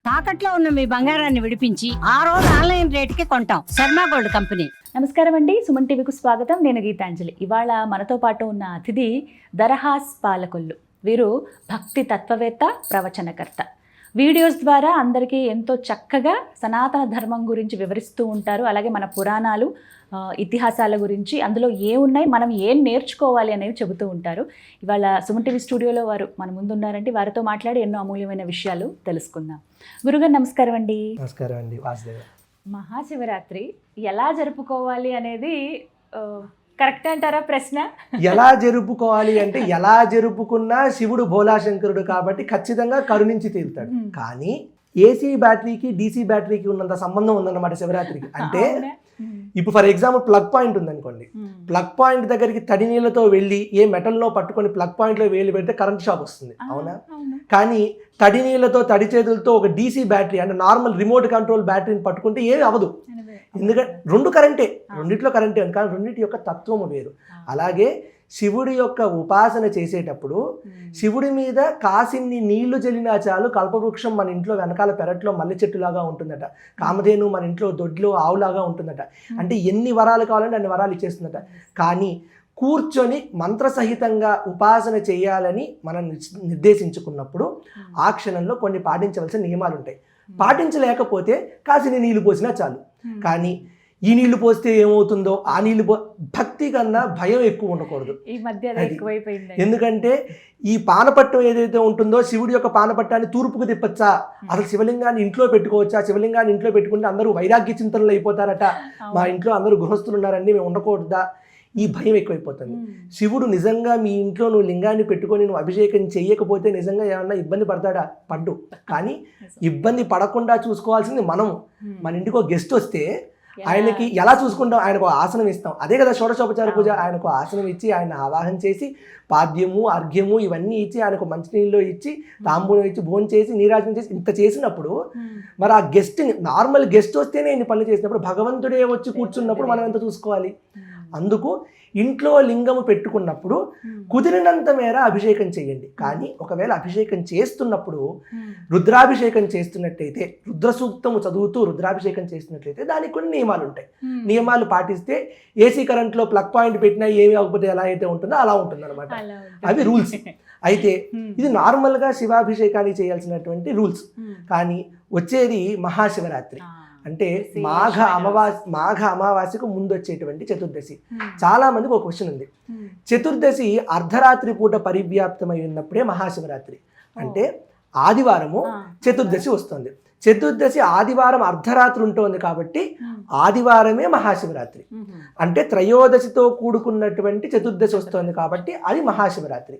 తాకట్లో ఉన్న మీ బంగారాన్ని విడిపించి ఆ రోజు ఆన్లైన్ రేటుకి కొంటాం. Sharma gold company. నమస్కారం అండి, సుమన్ టీవీకి స్వాగతం. నేను గీతాంజలి. ఇవాళ మనతో పాటు ఉన్న అతిథి దరహాస్ పాలకొల్లు. వీరు భక్తి తత్వవేత్త, ప్రవచనకర్త. వీడియోస్ ద్వారా అందరికీ ఎంతో చక్కగా సనాతన ధర్మం గురించి వివరిస్తూ ఉంటారు. అలాగే మన పురాణాలు, ఇతిహాసాల గురించి, అందులో ఏమున్నాయి, మనం ఏం నేర్చుకోవాలి అనేవి చెబుతూ ఉంటారు. ఇవాళ సుమన్ టీవీ స్టూడియోలో వారు మన ముందు ఉన్నారంటే వారితో మాట్లాడి ఎన్నో అమూల్యమైన విషయాలు తెలుసుకుందాం. గురుగారు నమస్కారం అండి. నమస్కారం అండి. వాసుదేవ. మహాశివరాత్రి ఎలా జరుపుకోవాలి అనేది కరెక్ట్ అంటారా ప్రశ్న? ఎలా జరుపుకోవాలి అంటే ఎలా జరుపుకున్నా శివుడు భోలాశంకరుడు కాబట్టి ఖచ్చితంగా కరుణించి తీరుతాడు. కానీ ఏసీ బ్యాటరీకి డీసీ బ్యాటరీకి ఉన్నంత సంబంధం ఉందన్నమాట శివరాత్రికి. అంటే ఇప్పుడు ఫర్ ఎగ్జాంపుల్ ప్లగ్ పాయింట్ ఉందనుకోండి, ప్లగ్ పాయింట్ దగ్గరికి తడి నీళ్ళతో వెళ్ళి ఏ మెటల్లో పట్టుకొని ప్లగ్ పాయింట్లో వేలు పెడితే కరెంట్ షాక్ వస్తుంది, అవునా? కానీ తడి నీళ్ళతో తడి చేతులతో ఒక డీసీ బ్యాటరీ అంటే నార్మల్ రిమోట్ కంట్రోల్ బ్యాటరీని పట్టుకుంటే ఏమి అవ్వదు. ఎందుకంటే రెండు కరెంటే, రెండిట్లో కరెంటే, కానీ రెండింటి యొక్క తత్వము వేరు. అలాగే శివుడి యొక్క ఉపాసన చేసేటప్పుడు శివుడి మీద కాసిన్ని నీళ్లు చల్లినా చాలు కల్పవృక్షం మన ఇంట్లో వెనకాల పెరట్లో మల్లె చెట్టులాగా ఉంటుందట, కామధేను మన ఇంట్లో దొడ్లో ఆవులాగా ఉంటుందట. అంటే ఎన్ని వరాలు కావాలంటే అన్ని వరాలు ఇచ్చేస్తుందట. కానీ కూర్చొని మంత్రసహితంగా ఉపాసన చేయాలని మనం నిర్దేశించుకున్నప్పుడు ఆ క్షణంలో కొన్ని పాటించవలసిన నియమాలు ఉంటాయి. పాటించలేకపోతే కాసిని నీళ్లు పోసినా చాలు. కానీ ఈ నీళ్లు పోస్తే ఏమవుతుందో ఆ నీళ్లు భక్తి కన్నా భయం ఎక్కువ ఉండకూడదు. ఈ మధ్య ఎక్కువైపోయింది. ఎందుకంటే ఈ పానపట్టం ఏదైతే ఉంటుందో శివుడి యొక్క పానపట్టాన్ని తూర్పుకు తిప్పచ్చా, అసలు శివలింగాన్ని ఇంట్లో పెట్టుకోవచ్చా, శివలింగాన్ని ఇంట్లో పెట్టుకుంటే అందరూ వైరాగ్య చింతనలు అయిపోతారట, మా ఇంట్లో అందరూ గృహస్థులు ఉన్నారండి మేము ఉండకూడదా, ఈ భయం ఎక్కువైపోతుంది. శివుడు నిజంగా మీ ఇంట్లో నువ్వు లింగాన్ని పెట్టుకొని నువ్వు అభిషేకం చేయకపోతే నిజంగా ఏమన్నా ఇబ్బంది పడతాడా? పడ్డు. కానీ ఇబ్బంది పడకుండా చూసుకోవాల్సింది మనము. మన ఇంటికి ఒక గెస్ట్ వస్తే ఆయనకి ఎలా చూసుకుంటాం? ఆయనకు ఆసనం ఇస్తాం. అదే కదా షోడశోపచార పూజ. ఆయనకు ఆసనం ఇచ్చి ఆయన ఆవాహన చేసి పాద్యము అర్ఘ్యము ఇవన్నీ ఇచ్చి ఆయనకు మంచినీళ్ళు ఇచ్చి తాంబూలం ఇచ్చి భోజనం చేసి నీరాజనం చేసి ఇంత చేసినప్పుడు మరి ఆ గెస్ట్ని నార్మల్ గెస్ట్ వస్తేనే ఇన్ని పనులు చేసినప్పుడు భగవంతుడే వచ్చి కూర్చున్నప్పుడు మనం ఎంత చూసుకోవాలి? అందుకు ఇంట్లో లింగము పెట్టుకున్నప్పుడు కుదిరినంత మేర అభిషేకం చేయండి. కానీ ఒకవేళ అభిషేకం చేస్తున్నప్పుడు రుద్రాభిషేకం చేస్తున్నట్టయితే, రుద్ర సూక్తము చదువుతూ రుద్రాభిషేకం చేస్తున్నట్లయితే దానికి కొన్ని నియమాలు ఉంటాయి. నియమాలు పాటిస్తే ఏసీ కరెంట్లో ప్లగ్ పాయింట్ పెట్టినా ఏమి అవ్వకపోతే ఎలా అయితే ఉంటుందో అలా ఉంటుంది అనమాట. అవి రూల్స్. అయితే ఇది నార్మల్గా శివాభిషేకానికి చేయాల్సినటువంటి రూల్స్. కానీ వచ్చేది మహాశివరాత్రి అంటే మాఘ అమావాస్యకు ముందు వచ్చేటువంటి చతుర్దశి. చాలా మందికి ఒక క్వశ్చన్ ఉంది, చతుర్దశి అర్ధరాత్రి పూట పరివ్యాప్తమై ఉన్నప్పుడే మహాశివరాత్రి. అంటే ఆదివారము చతుర్దశి వస్తుంది. చతుర్దశి ఆదివారం అర్ధరాత్రి ఉంటుంది కాబట్టి ఆదివారమే మహాశివరాత్రి. అంటే త్రయోదశితో కూడుకున్నటువంటి చతుర్దశి వస్తుంది కాబట్టి అది మహాశివరాత్రి.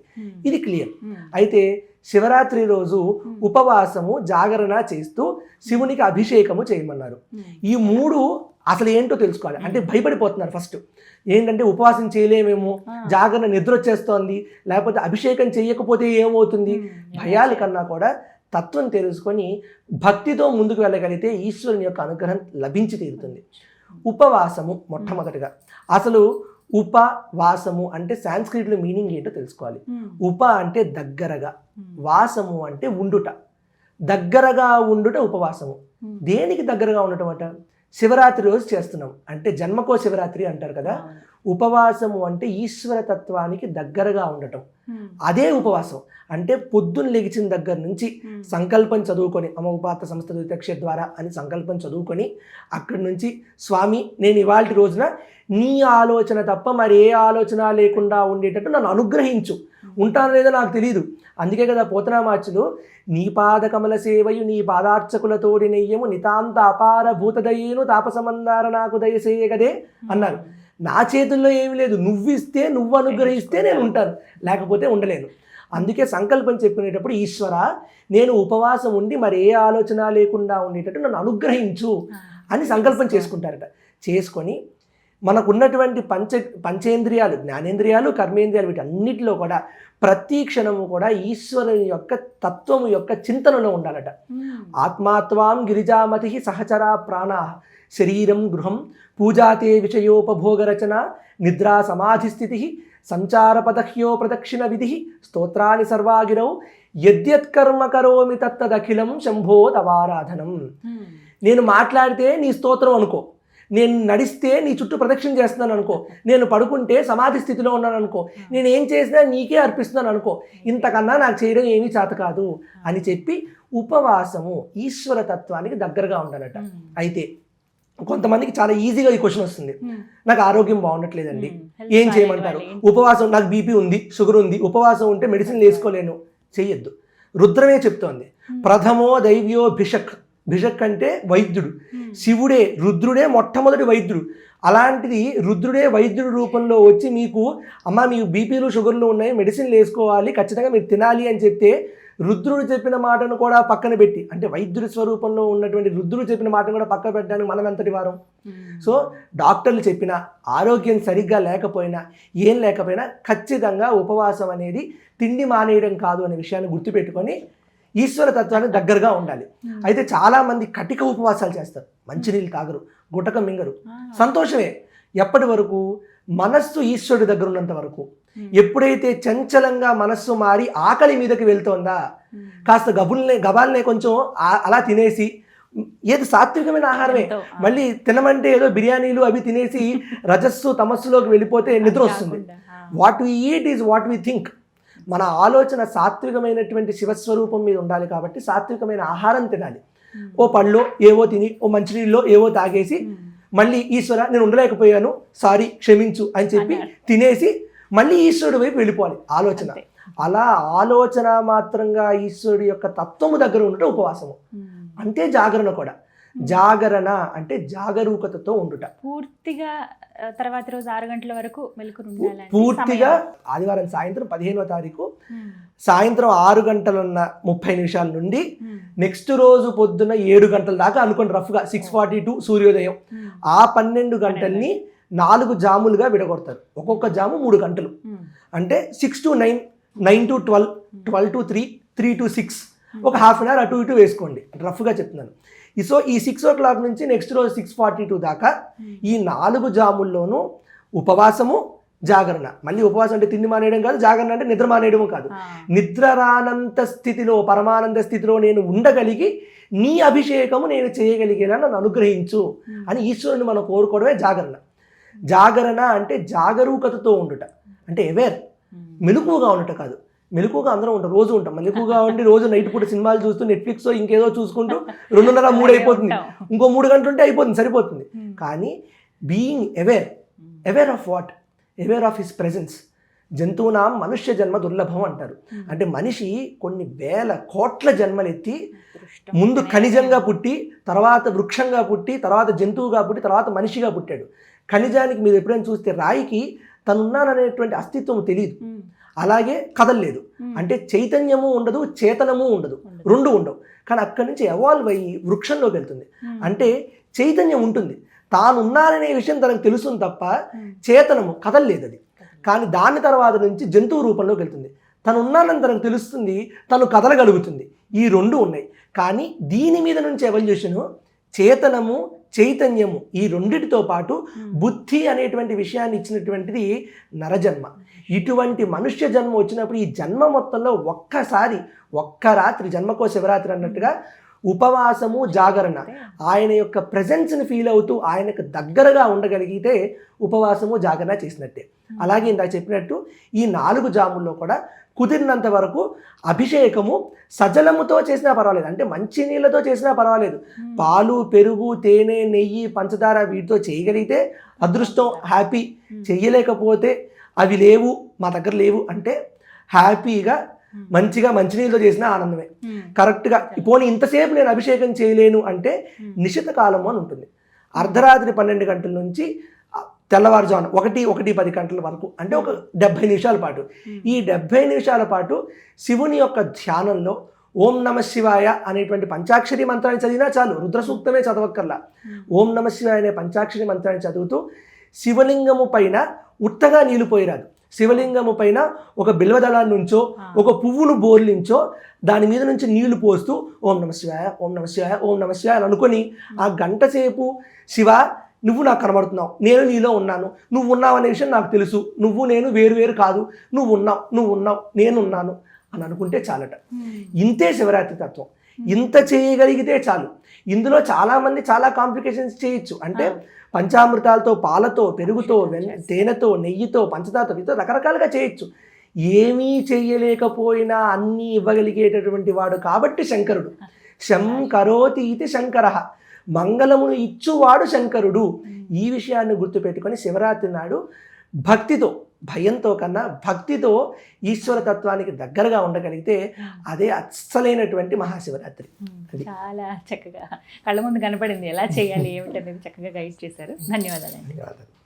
ఇది క్లియర్. అయితే శివరాత్రి రోజు ఉపవాసము జాగరణ చేస్తూ శివునికి అభిషేకము చేయమన్నారు. ఈ మూడు అసలు ఏంటో తెలుసుకోవాలి. అంటే భయపడిపోతున్నారు ఫస్ట్. ఏంటంటే ఉపవాసం చేయలేమేమో, జాగరణ నిద్ర వచ్చేస్తోంది, లేకపోతే అభిషేకం చేయకపోతే ఏమవుతుంది, భయాల కన్నా కూడా తత్వం తెలుసుకొని భక్తితో ముందుకు వెళ్ళగలిగితే ఈశ్వరుని యొక్క అనుగ్రహం లభించి తీరుతుంది. ఉపవాసము మొట్టమొదటిగా అసలు ఉపవాసము అంటే సాంస్క్రిట్లో మీనింగ్ ఏంటో తెలుసుకోవాలి. ఉప అంటే దగ్గరగా, వాసము అంటే ఉండుట. దగ్గరగా ఉండుట ఉపవాసము. దేనికి దగ్గరగా ఉండటం అంట? శివరాత్రి రోజు చేస్తున్నాం అంటే జన్మకో శివరాత్రి అంటారు కదా. ఉపవాసము అంటే ఈశ్వర తత్వానికి దగ్గరగా ఉండటం, అదే ఉపవాసం. అంటే పొద్దున్న లెగిచిన దగ్గర నుంచి సంకల్పం చదువుకొని అమోపాత సంస్థ దుర్దక్ష ద్వారా అని సంకల్పం చదువుకొని అక్కడి నుంచి స్వామి నేను ఇవాళ రోజున నీ ఆలోచన తప్ప మరి ఏ ఆలోచన లేకుండా ఉండేటట్టు నన్ను అనుగ్రహించు. ఉంటాను లేదో నాకు తెలియదు. అందుకే కదా పోతనామాచులు నీ పాద కమల సేవయు నీ పాదార్చకులతోడి నెయ్యము నితాంత అపార భూతదయ్యేను తాపసమందార నాకు దయసేయగదే అన్నారు. నా చేతుల్లో ఏమి లేదు, నువ్విస్తే నువ్వు అనుగ్రహిస్తే నేను ఉంటాను, లేకపోతే ఉండలేను. అందుకే సంకల్పం చెప్పుకునేటప్పుడు ఈశ్వర నేను ఉపవాసం ఉండి మరి ఏ ఆలోచన లేకుండా ఉండేటట్టు నన్ను అనుగ్రహించు అని సంకల్పం చేసుకుంటారట. చేసుకొని మనకున్నటువంటి పంచేంద్రియాలు, జ్ఞానేంద్రియాలు, కర్మేంద్రియాలు, వీటన్నిటిలో కూడా ప్రతి క్షణము కూడా ఈశ్వరుని యొక్క తత్వము యొక్క చింతనలో ఉండాలట. ఆత్మాత్వాం గిరిజామతి సహచరా ప్రాణా శరీరం గృహం పూజాతే విషయోపభోగరచన నిద్రా సమాధిస్థితి సంచారపదహ్యో ప్రదక్షిణ విధి స్తోత్రాన్ని సర్వాగిరౌ యద్యత్ కర్మ కరోమి తత్తదఖిలం శంభో తవారాధనం. నేను మాట్లాడితే నీ స్తోత్రం అనుకో, నేను నడిస్తే నీ చుట్టూ ప్రదక్షిణ చేస్తున్నాను అనుకో, నేను పడుకుంటే సమాధి స్థితిలో ఉన్నాను అనుకో, నేను ఏం చేసినా నీకే అర్పిస్తున్నాను అనుకో, ఇంతకన్నా నాకు చేయడం ఏమీ చేత కాదు అని చెప్పి ఉపవాసము ఈశ్వర తత్వానికి దగ్గరగా ఉండాలట. అయితే కొంతమందికి చాలా ఈజీగా ఈ క్వశ్చన్ వస్తుంది, నాకు ఆరోగ్యం బాగుండట్లేదండి, ఏం చేయమంటారు? ఉపవాసం, నాకు బీపీ ఉంది, షుగర్ ఉంది, ఉపవాసం ఉంటే మెడిసిన్ వేసుకోలేను. చెయ్యొద్దు. రుద్రమే చెప్తోంది, ప్రథమో దైవ్యో భిషక్. భిషక్ అంటే వైద్యుడు, శివుడే, రుద్రుడే మొట్టమొదటి వైద్యుడు. అలాంటిది రుద్రుడే వైద్యుడి రూపంలో వచ్చి మీకు అమ్మ మీకు బీపీలు షుగర్లు ఉన్నాయి, మెడిసిన్లు వేసుకోవాలి, ఖచ్చితంగా మీరు తినాలి అని చెప్తే రుద్రుడు చెప్పిన మాటను కూడా పక్కన పెట్టి, అంటే వైద్యుడి స్వరూపంలో ఉన్నటువంటి రుద్రుడు చెప్పిన మాటను కూడా పక్క పెట్టడానికి మనం ఎంతటి వారం? సో డాక్టర్లు చెప్పినా, ఆరోగ్యం సరిగ్గా లేకపోయినా, ఏం లేకపోయినా ఖచ్చితంగా ఉపవాసం అనేది తిండి మానేయడం కాదు అనే విషయాన్ని గుర్తుపెట్టుకొని ఈశ్వర తత్వానికి దగ్గరగా ఉండాలి. అయితే చాలామంది కటిక ఉపవాసాలు చేస్తారు, మంచినీళ్ళు తాగరు, గుటకం మింగరు. సంతోషమే, ఎప్పటి వరకు? మనస్సు ఈశ్వరుడి దగ్గర ఉన్నంత వరకు. ఎప్పుడైతే చంచలంగా మనస్సు మారి ఆకలి మీదకి వెళ్తోందా, కాస్త గబాల్నే కొంచెం అలా తినేసి, ఏది సాత్వికమైన ఆహారమే, మళ్ళీ తినమంటే ఏదో బిర్యానీలు అవి తినేసి రజస్సు తమస్సులోకి వెళ్ళిపోతే నిద్ర వస్తుంది. What we eat is what we think. మన ఆలోచన సాత్వికమైనటువంటి శివస్వరూపం మీద ఉండాలి కాబట్టి సాత్వికమైన ఆహారం తినాలి. ఓ పళ్ళో ఏవో తిని, ఓ మంచినీళ్ళలో ఏవో తాగేసి మళ్ళీ ఈశ్వర నేను ఉండలేకపోయాను, సారీ క్షమించు అని చెప్పి తినేసి మళ్ళీ ఈశ్వరుడి వైపు వెళ్ళిపోవాలి ఆలోచన. అలా ఆలోచన మాత్రంగా ఈశ్వరుడి యొక్క తత్వము దగ్గర ఉండటం ఉపవాసము. అంటే జాగరణ కూడా. జాగరణ అంటే జాగరూకతతో ఉండుట. పూర్తిగా తర్వాత రోజు 6 గంటల వరకు మెలకువ ఉండాలి. పూర్తిగా ఆదివారం సాయంత్రం 15వ తారీఖు సాయంత్రం 6:30 నుండి నెక్స్ట్ రోజు పొద్దున్న 7 గంటల దాకా అనుకోండి, రఫ్గా 6:42 సూర్యోదయం. ఆ 12 గంటల్ని 4 జాములుగా విడగొడతారు. ఒక్కొక్క జాము 3 గంటలు. అంటే 6 to 9, 9 to 12, 12 to 3, 3 to 6, ఒక హాఫ్ అన్ అవర్ అటు ఇటు వేసుకోండి, రఫ్గా చెప్తున్నాను. సో ఈ 6 o'clock నుంచి నెక్స్ట్ రోజు 6:42 దాకా ఈ 4 జాముల్లోనూ ఉపవాసము, జాగరణ. మళ్ళీ ఉపవాసం అంటే తిండి మానేయడం కాదు, జాగరణ అంటే నిద్ర మానేయడము కాదు. నిద్ర రానంత స్థితిలో, పరమానంద స్థితిలో నేను ఉండగలిగి నీ అభిషేకము నేను చేయగలిగేలా నన్ను అనుగ్రహించు అని ఈశ్వరుని మనం కోరుకోవడమే జాగరణ. జాగరణ అంటే జాగరూకతతో ఉండుట, అంటే అవేర్, మెలకువగా ఉండట కాదు. మెలకువగా అందరం ఉంటాం, రోజు ఉంటాం. మెలకువగా ఉండి రోజు నైట్ పూట సినిమాలు చూస్తూ నెట్ఫ్లిక్స్ ఇంకేదో చూసుకుంటూ 2:30, 3 అయిపోతుంది, ఇంకో 3 గంటలు ఉంటే అయిపోతుంది, సరిపోతుంది. కానీ being aware of what? Aware of his presence. జంతువునాం మనుష్య జన్మ దుర్లభం అంటారు. అంటే మనిషి కొన్ని వేల కోట్ల జన్మలెత్తి ముందు ఖనిజంగా పుట్టి, తర్వాత వృక్షంగా పుట్టి, తర్వాత జంతువుగా పుట్టి, తర్వాత మనిషిగా పుట్టాడు. ఖనిజానికి మీరు ఎప్పుడైనా చూస్తే రాయికి తనున్నాననేటువంటి అస్తిత్వం తెలియదు, అలాగే కదలలేదు. అంటే చైతన్యము ఉండదు, చేతనము ఉండదు, రెండు ఉండవు. కానీ అక్కడి నుంచి ఎవాల్వ్ అయ్యి వృక్షంలోకి వెళ్తుంది. అంటే చైతన్యం ఉంటుంది, తానున్నాననే విషయం తనకు తెలుస్తుంది తప్ప చేతనము కదలలేదు అది. కానీ దాని తర్వాత నుంచి జంతువు రూపంలోకి వెళ్తుంది. తను ఉన్నానని తనకు తెలుస్తుంది, తను కదలగలుగుతుంది. ఈ 2 ఉన్నాయి. కానీ దీని మీద నుంచి ఎవల్యూషను చేతనము, చైతన్యము, ఈ రెండిటితో పాటు బుద్ధి అనేటువంటి విషయాన్ని ఇచ్చినటువంటిది నరజన్మ. ఇటువంటి మనుష్య జన్మ వచ్చినప్పుడు ఈ జన్మ మొత్తంలో ఒక్క రాత్రి, జన్మకో శివరాత్రి అన్నట్టుగా ఉపవాసము, జాగరణ, ఆయన యొక్క ప్రెజెన్స్ని ఫీల్ అవుతూ ఆయనకు దగ్గరగా ఉండగలిగితే ఉపవాసము, జాగరణ చేసినట్టే. అలాగే ఇందాక చెప్పినట్టు ఈ 4 జాముల్లో కూడా కుదిరినంత వరకు అభిషేకము సజలముతో చేసినా పర్వాలేదు, అంటే మంచి నీళ్ళతో చేసినా పర్వాలేదు. పాలు, పెరుగు, తేనె, నెయ్యి, పంచదార వీటితో చేయగలిగితే అదృష్టం, హ్యాపీ. చెయ్యలేకపోతే అవి లేవు, మా దగ్గర లేవు అంటే హ్యాపీగా మంచిగా మంచినీళ్ళతో చేసిన ఆనందమే. కరెక్ట్గా పోనీ ఇంతసేపు నేను అభిషేకం చేయలేను అంటే నిశిత కాలము అని ఉంటుంది. అర్ధరాత్రి 12 గంటల నుంచి తెల్లవారుజామున 1:10 గంటల వరకు, అంటే ఒక 70 నిమిషాల పాటు. ఈ 70 నిమిషాల పాటు శివుని యొక్క ధ్యానంలో ఓం నమ శివాయ అనేటువంటి పంచాక్షరి మంత్రాన్ని చదివినా చాలు, రుద్ర సూక్తమే చదవక్కర్లా. ఓం నమ శివాయ అనే పంచాక్షరి మంత్రాన్ని చదువుతూ శివలింగము పైన ఉత్తగా నీళ్లు పోయిరాదు. శివలింగము పైన ఒక బిల్వదళాన్ని నుంచో, ఒక పువ్వును బోర్లించో దాని మీద నుంచి నీళ్లు పోస్తూ ఓం నమ శివాయ, ఓం నమ శివాయ, ఓం నమ శివాయ అని అనుకొని ఆ గంట సేపు శివ నువ్వు నాకు కనబడుతున్నావు, నేను నీలో ఉన్నాను, నువ్వు ఉన్నావు అనే విషయం నాకు తెలుసు, నువ్వు నేను వేరు కాదు, నువ్వు ఉన్నావు నేనున్నాను అని అనుకుంటే చాలట. ఇంతే శివరాత్రి తత్వం. ఇంత చేయగలిగితే చాలు. ఇందులో చాలామంది చాలా కాంప్లికేషన్స్ చేయొచ్చు. అంటే పంచామృతాలతో, పాలతో, పెరుగుతో, తేనెతో, నెయ్యితో, పంచదారతో, వీటితో రకరకాలుగా చేయొచ్చు. ఏమీ చేయలేకపోయినా అన్నీ ఇవ్వగలిగేటటువంటి వాడు కాబట్టి శంకరుడు. శంకరోతి ఇది శంకర, మంగళమును ఇచ్చువాడు శంకరుడు. ఈ విషయాన్ని గుర్తుపెట్టుకొని శివరాత్రి నాడు భక్తితో, భయంతో కన్నా భక్తితో ఈశ్వర తత్వానికి దగ్గరగా ఉండగలిగితే అదే అస్సలైనటువంటి మహాశివరాత్రి. చాలా చక్కగా కళ్ళ ముందు కనపడింది ఎలా చేయాలి ఏమిటనేది చక్కగా గైడ్ చేశారు. ధన్యవాదాలు. ధన్యవాదాలు.